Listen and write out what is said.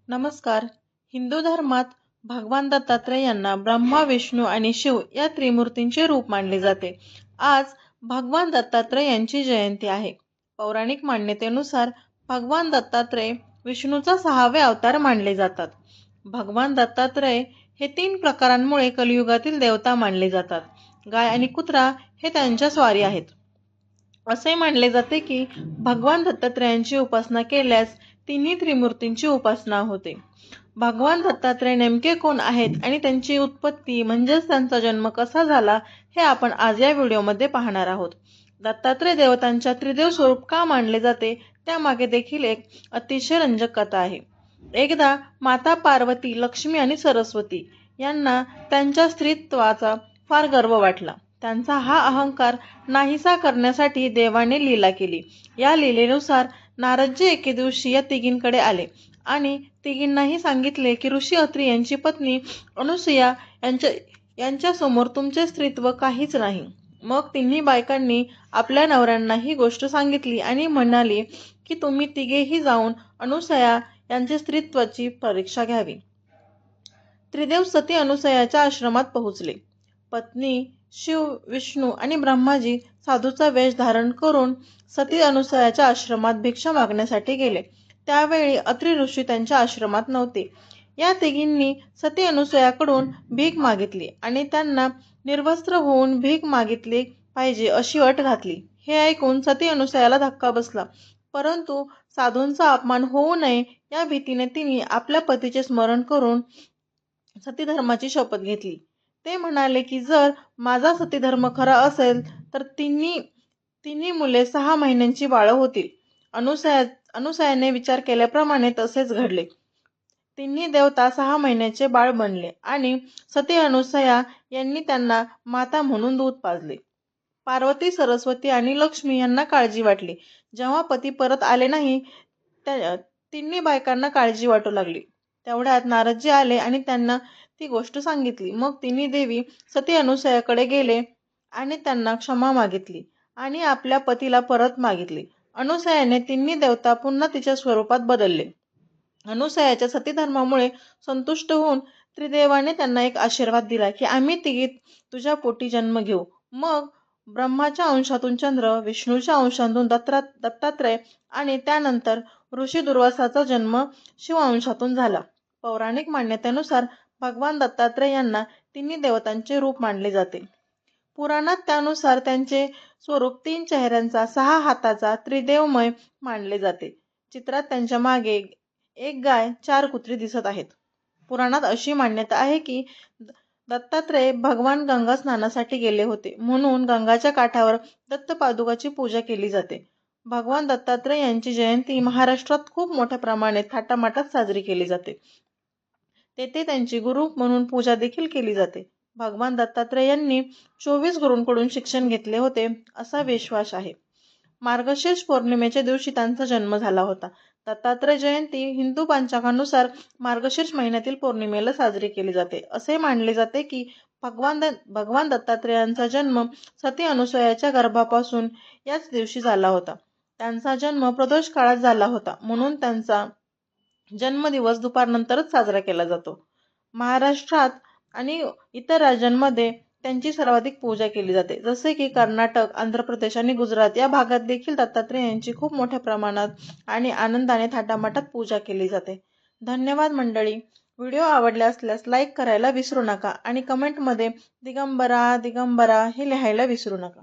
नमस्कार. हिंदू धर्मात भगवान दत्तात्रय यांना ब्रह्मा, विष्णू आणि शिव या त्रिमूर्तींचे रूप मानले जाते. आज भगवान दत्तात्रय यांची जयंती आहे. पौराणिक मान्यतेनुसार भगवान दत्तात्रय विष्णूचा 6वे अवतार मानले जातात. भगवान दत्तात्रय हे 3 प्रकारांमुळे कलियुगातील देवता मानले जातात. गाय आणि कुत्रा हे त्यांच्या स्वारी आहेत. असे मानले जाते की भगवान दत्तात्रयांची उपासना केल्यास तिन्ही त्रिमूर्तींची उपासना होते. भगवान दत्तात्रय नेमके कोण आहेत आणि त्यांची उत्पत्ती म्हणजेच त्यांचा जन्म कसा झाला हे आपण आज या व्हिडिओमध्ये पाहणार आहोत. दत्तात्रय देवतांच्या त्रिदेव स्वरूप का मानले जाते त्यामागे देखील एक अतिशय रंजक कथा आहे. एकदा माता पार्वती, लक्ष्मी आणि सरस्वती यांना त्यांच्या स्त्रीत्वाचा फार गर्व वाटला. त्यांचा हा अहंकार नाहीसा करण्यासाठी देवाने लीला केली. या लीलेनुसार नारदजी एके दिवशी या तिघींकडे आले आणि तिघींनाही सांगितले की ऋषी अत्री यांची पत्नी अनुसूया यांच्या समोर तुमचे स्त्रीत्व काहीच नाही. मग तिन्ही बायकांनी आपल्या नवऱ्यांना ही गोष्ट सांगितली आणि म्हणाली की तुम्ही तिघेही जाऊन अनुसूया यांच्या स्त्रीत्वाची परीक्षा घ्यावी. त्रिदेव सती अनुसूयाच्या आश्रमात पोहोचले. पत्नी, शिव, विष्णू आणि ब्रह्माजी साधूचा वेश धारण करून सती अनुसूयाच्या आश्रमात भिक्षा मागण्यासाठी गेले. त्यावेळी अत्री ऋषी त्यांच्या आश्रमात नव्हते. या तिघींनी सती अनुसूयाकडून भीक मागितली आणि त्यांना निर्वस्त्र होऊन भीक मागितली पाहिजे अशी अट घातली. हे ऐकून सती अनुसूयाला धक्का बसला, परंतु साधूंचा अपमान होऊ नये या भीतीने तिने आपल्या पतीचे स्मरण करून सती धर्माची शपथ घेतली. ते म्हणाले की जर माझा सती धर्म खरा असेल तर तिन्ही मुले 6 महिन्यांची बाळं होतील. अनुसूयाने विचार केल्याप्रमाणे तसेच घडले. तिन्ही देवता 6 महिन्याचे बाळ बनले आणि सती अनुसूया यांनी त्यांना माता म्हणून दूध पाजले. पार्वती, सरस्वती आणि लक्ष्मी यांना काळजी वाटली. जेव्हा पती परत आले नाही तिन्ही बायकांना काळजी वाटू लागली. तेवढ्यात नारदजी आले आणि त्यांना ती गोष्ट सांगितली. मग तिन्ही देवी सती अनुसूयाकडे गेले आणि त्यांना क्षमा मागितली आणि आपल्या पतीला परत मागितले. अनुसूयाने तिन्ही देवता पुन्हा तिच्या स्वरूपात बदलले. अनुसूयाच्या सती धर्मामुळे संतुष्ट होऊन त्रिदेवाने त्यांना एक आशीर्वाद दिला की आम्ही तिघी तुझ्या पोटी जन्म घेऊ. मग ब्रह्माच्या अंशातून चंद्र, विष्णूच्या अंशातून दत्तात्रय आणि त्यानंतर ऋषी दुर्वासाचा जन्म शिव अंशातून झाला. पौराणिक मान्यतेनुसार भगवान दत्तात्रय यांना तिन्ही देवतांचे रूप मानले जाते. पुराणात त्यानुसार त्यांचे स्वरूप 3 चेहऱ्यांचा, 6 हाताचा त्रिदेवमय मानले जाते. चित्रात त्यांच्या मागे एक गाय, 4 कुत्री दिसत आहेत. पुराणात अशी मान्यता आहे की दत्तात्रय भगवान गंगा स्नानासाठी गेले होते, म्हणून गंगाच्या काठावर दत्तपादुकाची पूजा केली जाते. भगवान दत्तात्रय यांची जयंती महाराष्ट्रात खूप मोठ्या प्रमाणात थाटामाटात साजरी केली जाते. तेथे त्यांची गुरु म्हणून पूजा देखील केली जाते. भगवान दत्तात्रय यांनी 24 गुरूंकडून शिक्षण घेतले होते असा विश्वास आहे. मार्गशीर्ष पौर्णिमेच्या दिवशी त्यांचा जन्म झाला होता. दत्तात्रय जयंती हिंदू पंचांगानुसार मार्गशीर्ष महिन्यातील पौर्णिमेला साजरी केली जाते. असे मानले जाते की भगवान दत्तात्रयांचा जन्म सती अनुसूयाच्या गर्भापासून याच दिवशी झाला होता. त्यांचा जन्म प्रदोष काळात झाला होता, म्हणून त्यांचा जन्मदिवस दुपारनंतरच साजरा केला जातो. महाराष्ट्रात आणि इतर राज्यांमध्ये त्यांची सर्वाधिक पूजा केली जाते, जसे की कर्नाटक, आंध्र प्रदेश आणि गुजरात या भागात देखील दत्तात्रय यांची खूप मोठ्या प्रमाणात आणि आनंदाने थाटामाटात पूजा केली जाते. धन्यवाद मंडळी. व्हिडिओ आवडला असल्यास लाईक करायला विसरू नका आणि कमेंटमध्ये दिगंबरा दिगंबरा हे लिहायला विसरू नका.